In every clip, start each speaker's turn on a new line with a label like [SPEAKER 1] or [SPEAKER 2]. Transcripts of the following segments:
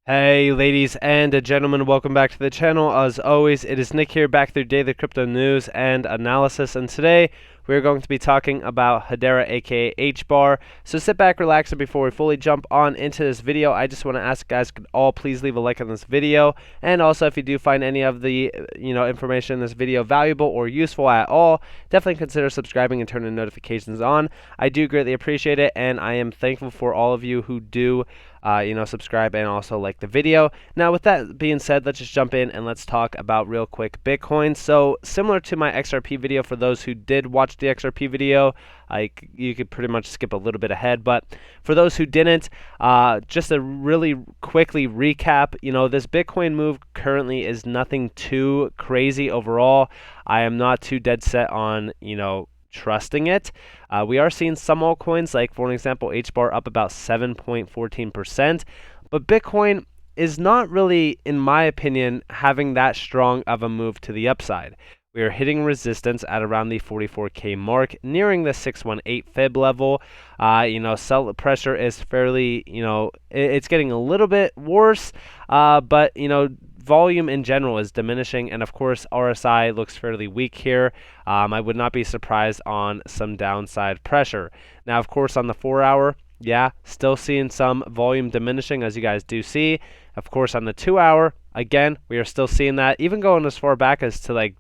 [SPEAKER 1] Hey ladies and gentlemen, welcome back to the channel. As always, it is Nick here, back through daily crypto news and analysis, and today we're going to be talking about Hedera, aka Hbar. So sit back, relax, and before we fully jump on into this video, I just want to ask guys, could all please leave a like on this video, and also if you do find any of the information in this video valuable or useful at all, definitely consider subscribing and turning notifications on. I do greatly appreciate it, and I am thankful for all of you who do subscribe and also like the video. Now, with that being said, let's just jump in and let's talk about real quick Bitcoin. So similar to my XRP video, for those who did watch the XRP video, you could pretty much skip a little bit ahead, but for those who didn't, just to really quickly recap, this Bitcoin move currently is nothing too crazy overall. I am not too dead set on, trusting it. We are seeing some altcoins, like for an example, Hbar up about 7.14%, but Bitcoin is not really, in my opinion, having that strong of a move to the upside. We are hitting resistance at around the 44K mark, nearing the 618 fib level. Sell pressure is fairly, it's getting a little bit worse, but volume in general is diminishing, and of course RSI looks fairly weak here. I would not be surprised on some downside pressure. Now, of course, on the 4-hour, yeah, still seeing some volume diminishing, as you guys do see. Of course, on the 2-hour, again, we are still seeing that, even going as far back as to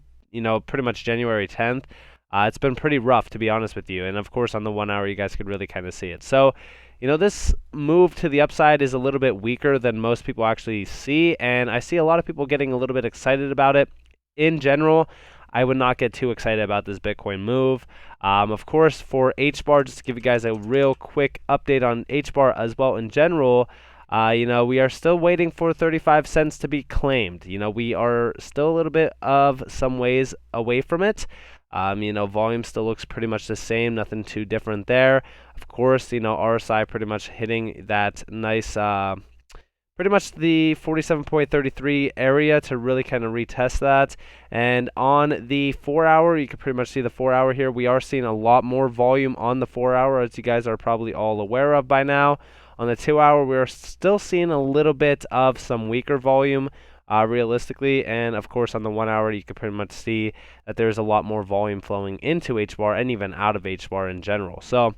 [SPEAKER 1] pretty much January 10th. It's been pretty rough, to be honest with you. And of course, on the 1-hour, you guys could really kind of see it. So, this move to the upside is a little bit weaker than most people actually see, and I see a lot of people getting a little bit excited about it. In general, I would not get too excited about this Bitcoin move. Of course, for Hbar, just to give you guys a real quick update on Hbar as well in general, we are still waiting for 35 cents to be claimed. We are still a little bit of some ways away from it. Volume still looks pretty much the same, nothing too different there. Of course, RSI pretty much hitting that nice, pretty much the 47.33 area to really kind of retest that. And on the 4-hour, you can pretty much see the 4-hour here. We are seeing a lot more volume on the 4-hour, as you guys are probably all aware of by now. On the 2-hour, we're still seeing a little bit of some weaker volume. Realistically, and of course on the 1-hour, you can pretty much see that there's a lot more volume flowing into Hbar and even out of Hbar in general. So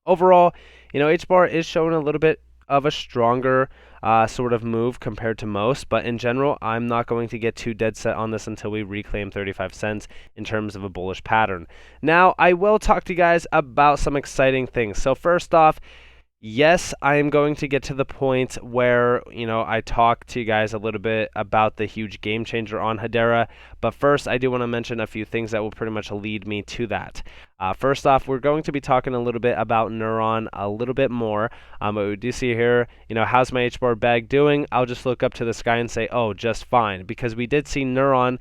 [SPEAKER 1] overall, Hbar is showing a little bit of a stronger sort of move compared to most, but in general, I'm not going to get too dead set on this until we reclaim 35 cents in terms of a bullish pattern. Now, I will talk to you guys about some exciting things. So first off, yes, I am going to get to the point where, I talk to you guys a little bit about the huge game changer on Hedera, but first I do want to mention a few things that will pretty much lead me to that. First off, we're going to be talking a little bit about Neuron a little bit more. What we do see here, how's my Hbar bag doing? I'll just look up to the sky and say, oh, just fine, because we did see Neuron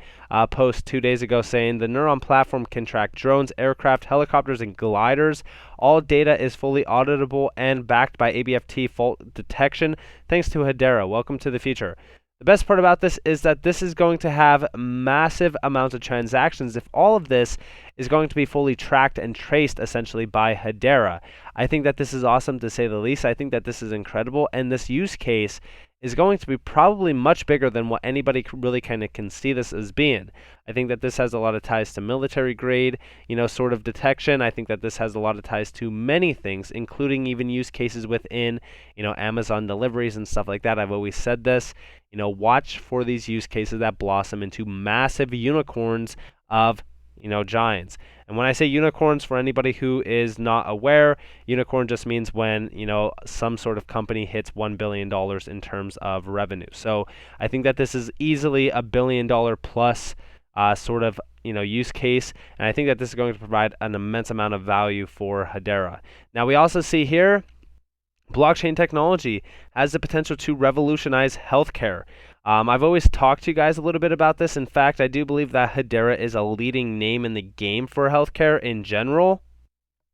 [SPEAKER 1] post 2 days ago saying the Neuron platform can track drones, aircraft, helicopters, and gliders. All data is fully auditable and backed by ABFT fault detection, thanks to Hedera. Welcome to the future. The best part about this is that this is going to have massive amounts of transactions if all of this is going to be fully tracked and traced essentially by Hedera. I think that this is awesome, to say the least. I think that this is incredible, and this use case is going to be probably much bigger than what anybody really kind of can see this as being. I think that this has a lot of ties to military grade, sort of detection. I think that this has a lot of ties to many things, including even use cases within, Amazon deliveries and stuff like that. I've always said this, watch for these use cases that blossom into massive unicorns of giants. And when I say unicorns, for anybody who is not aware, unicorn just means when, some sort of company hits $1 billion in terms of revenue. So I think that this is easily a $1 billion plus sort of, use case. And I think that this is going to provide an immense amount of value for Hedera. Now, we also see here, blockchain technology has the potential to revolutionize healthcare. I've always talked to you guys a little bit about this. In fact, I do believe that Hedera is a leading name in the game for healthcare in general.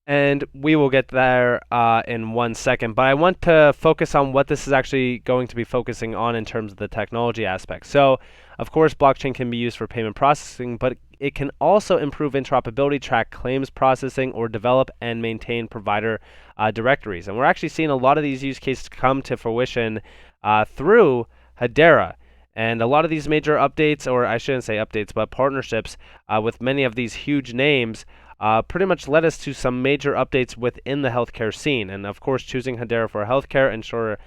[SPEAKER 1] And we will get there in 1 second. But I want to focus on what this is actually going to be focusing on in terms of the technology aspect. So, of course, blockchain can be used for payment processing, but it can also improve interoperability, track claims processing, or develop and maintain provider directories. And we're actually seeing a lot of these use cases come to fruition through Hedera. And a lot of these major updates, or I shouldn't say updates, but partnerships with many of these huge names pretty much led us to some major updates within the healthcare scene. And of course, choosing Hedera for healthcare ensure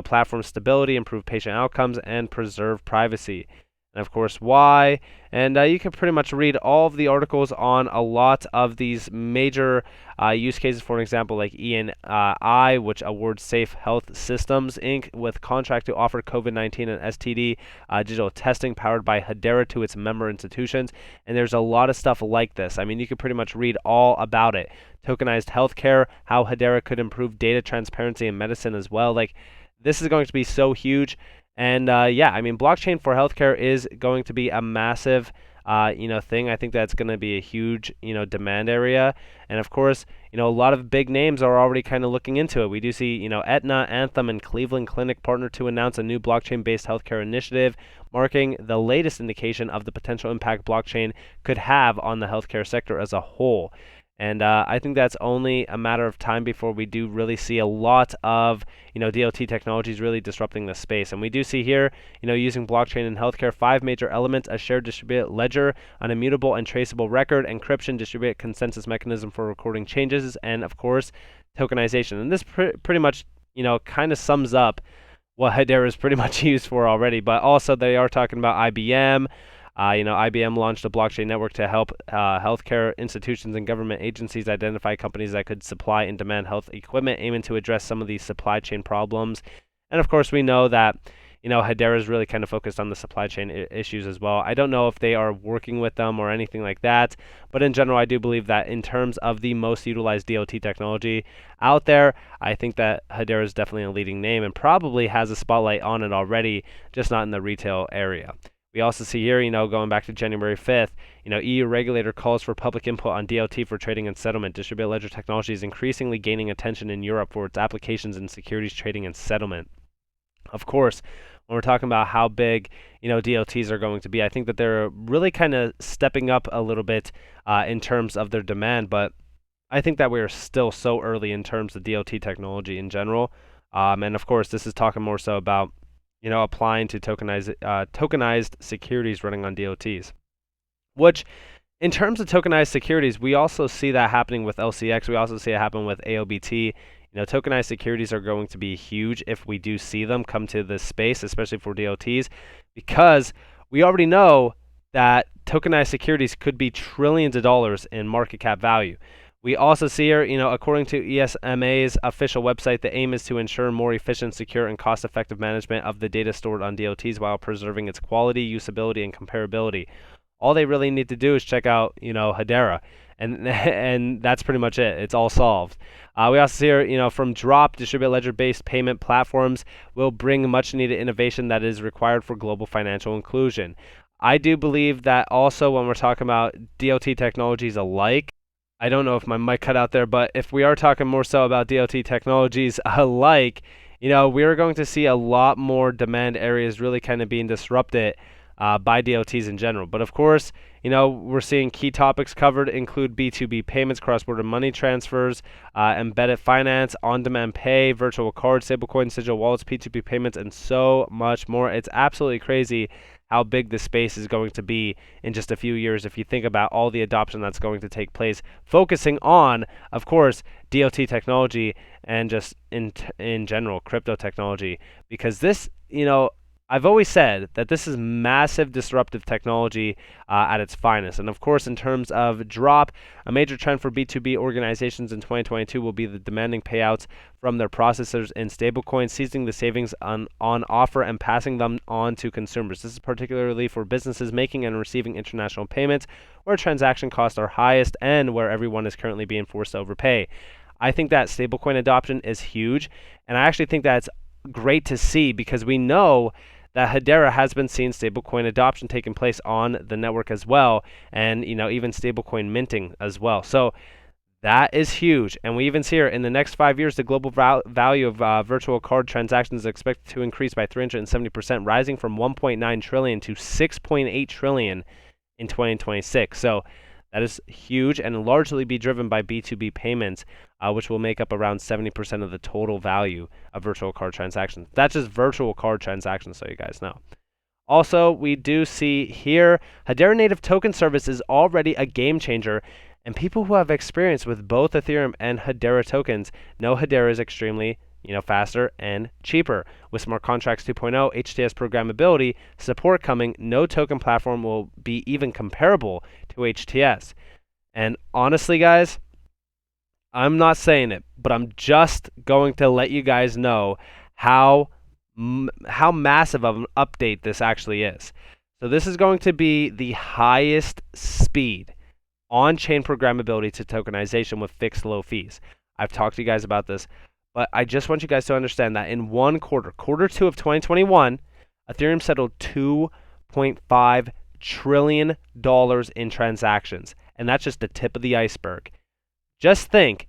[SPEAKER 1] platform stability, improve patient outcomes, and preserve privacy. And of course, why. And you can pretty much read all of the articles on a lot of these major use cases. For example, like ENI, which awards Safe Health Systems Inc. with contract to offer COVID-19 and STD digital testing powered by Hedera to its member institutions. And there's a lot of stuff like this. I mean, you can pretty much read all about it. Tokenized healthcare, how Hedera could improve data transparency in medicine as well. Like, this is going to be so huge. And yeah, I mean, blockchain for healthcare is going to be a massive, thing. I think that's going to be a huge, demand area. And of course, a lot of big names are already kind of looking into it. We do see, Aetna, Anthem, and Cleveland Clinic partner to announce a new blockchain-based healthcare initiative, marking the latest indication of the potential impact blockchain could have on the healthcare sector as a whole. And I think that's only a matter of time before we do really see a lot of, DLT technologies really disrupting the space. And we do see here, using blockchain in healthcare, 5 major elements: a shared distributed ledger, an immutable and traceable record, encryption, distributed consensus mechanism for recording changes, and of course, tokenization. And this pretty much, kind of sums up what Hedera is pretty much used for already. But also they are talking about IBM. IBM launched a blockchain network to help healthcare institutions and government agencies identify companies that could supply and demand health equipment, aiming to address some of these supply chain problems. And of course, we know that Hedera is really kind of focused on the supply chain issues as well. I don't know if they are working with them or anything like that, but in general, I do believe that in terms of the most utilized DLT technology out there, I think that Hedera is definitely a leading name and probably has a spotlight on it already, just not in the retail area. We also see here, going back to January 5th, EU regulator calls for public input on DLT for trading and settlement. Distributed ledger technology is increasingly gaining attention in Europe for its applications in securities trading and settlement. Of course, when we're talking about how big, DLTs are going to be, I think that they're really kind of stepping up a little bit in terms of their demand, but I think that we are still so early in terms of DLT technology in general. And of course, this is talking more so about applying to tokenized securities running on DLTs. Which, in terms of tokenized securities, we also see that happening with LCX. We also see it happen with AOBT. Tokenized securities are going to be huge if we do see them come to this space, especially for DLTs, because we already know that tokenized securities could be trillions of dollars in market cap value. We also see here, according to ESMA's official website, the aim is to ensure more efficient, secure, and cost-effective management of the data stored on DLTs while preserving its quality, usability, and comparability. All they really need to do is check out, Hedera, and that's pretty much it. It's all solved. We also see here, from Drop, distributed ledger-based payment platforms will bring much-needed innovation that is required for global financial inclusion. I do believe that also when we're talking about DLT technologies alike, I don't know if my mic cut out there, but if we are talking more so about DLT technologies alike, we are going to see a lot more demand areas really kind of being disrupted by DLTs in general. But of course, we're seeing key topics covered include B2B payments, cross-border money transfers, embedded finance, on-demand pay, virtual cards, stablecoins, digital wallets, P2P payments, and so much more. It's absolutely crazy how big the space is going to be in just a few years if you think about all the adoption that's going to take place, focusing on, of course, DLT technology and just in general crypto technology, because this, I've always said that this is massive disruptive technology at its finest. And of course, in terms of Drop, a major trend for B2B organizations in 2022 will be the demanding payouts from their processors in stablecoins, seizing the savings on offer and passing them on to consumers. This is particularly for businesses making and receiving international payments, where transaction costs are highest and where everyone is currently being forced to overpay. I think that stablecoin adoption is huge, and I actually think that's great to see because we know that Hedera has been seeing stablecoin adoption taking place on the network as well, and even stablecoin minting as well. So that is huge, and we even see here in the next 5 years, the global value of virtual card transactions is expected to increase by 370%, rising from 1.9 trillion to 6.8 trillion in 2026. So that is huge and largely be driven by B2B payments which will make up around 70% of the total value of virtual card transactions. That's just virtual card transactions, so you guys know. Also, we do see here, Hedera native token service is already a game changer, and people who have experience with both Ethereum and Hedera tokens know Hedera is extremely faster and cheaper. With Smart Contracts 2.0, HTS programmability support coming, no token platform will be even comparable to HTS. And honestly, guys, I'm not saying it, but I'm just going to let you guys know how massive of an update this actually is. So this is going to be the highest speed on-chain programmability to tokenization with fixed low fees. I've talked to you guys about this, but I just want you guys to understand that in one quarter, quarter two of 2021, Ethereum settled $2.5 trillion in transactions, and that's just the tip of the iceberg. Just think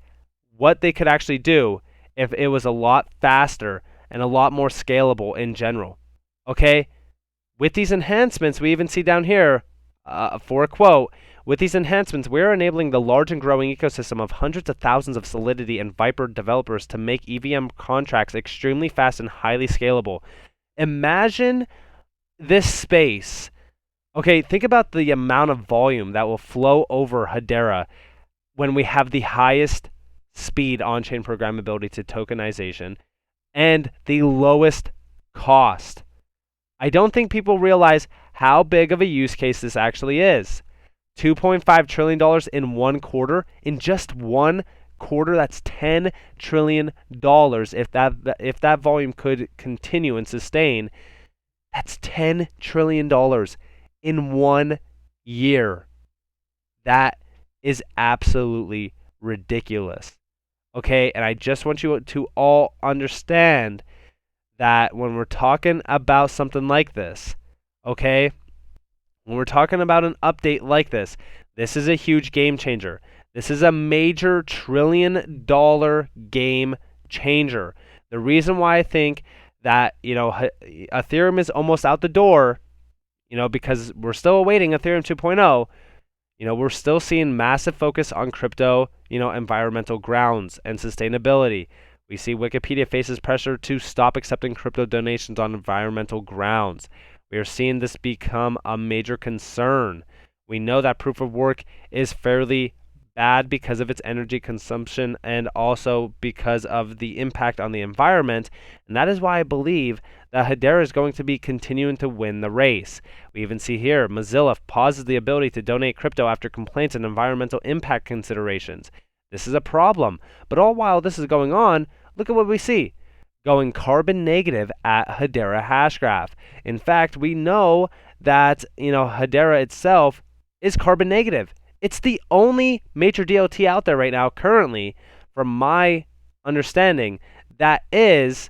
[SPEAKER 1] what they could actually do if it was a lot faster and a lot more scalable in general. Okay? With these enhancements, we even see down here, for a quote, with these enhancements, we're enabling the large and growing ecosystem of hundreds of thousands of Solidity and Viper developers to make EVM contracts extremely fast and highly scalable. Imagine this space. Okay, think about the amount of volume that will flow over Hedera when we have the highest speed on-chain programmability to tokenization and the lowest cost. I don't think people realize how big of a use case this actually is. $2.5 trillion in one quarter. In just one quarter, that's $10 trillion. If that volume could continue and sustain, that's $10 trillion in 1 year. That is absolutely ridiculous. Okay, and I just want you to all understand that when we're talking about something like this, okay, when we're talking about an update like this, this is a huge game changer. This is a major $1 trillion game changer. The reason why I think that, Ethereum is almost out the door, because we're still awaiting Ethereum 2.0, we're still seeing massive focus on crypto, environmental grounds and sustainability. We see Wikipedia faces pressure to stop accepting crypto donations on environmental grounds. We are seeing this become a major concern. We know that proof of work is fairly bad because of its energy consumption and also because of the impact on the environment. And that is why I believe that Hedera is going to be continuing to win the race. We even see here, Mozilla pauses the ability to donate crypto after complaints and environmental impact considerations. This is a problem. But all while this is going on, look at what we see. Going carbon negative at Hedera Hashgraph. In fact, we know that, Hedera itself is carbon negative. It's the only major DLT out there right now currently, from my understanding, that is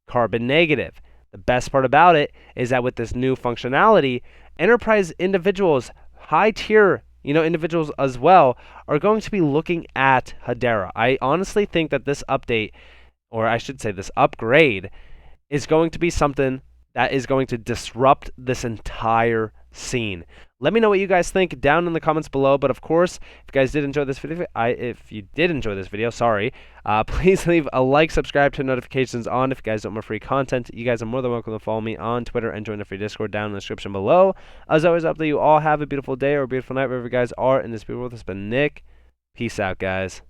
[SPEAKER 1] carbon negative. The best part about it is that with this new functionality, enterprise individuals, high tier, individuals as well, are going to be looking at Hedera. I honestly think that this update, or I should say this upgrade, is going to be something that is going to disrupt this entire scene. Let me know what you guys think down in the comments below. But of course, if you guys did enjoy this video, please leave a like, subscribe, turn notifications on if you guys want more free content. You guys are more than welcome to follow me on Twitter and join the free Discord down in the description below. As always, I hope that you all have a beautiful day or a beautiful night wherever you guys are in this beautiful world. This has been Nick. Peace out, guys.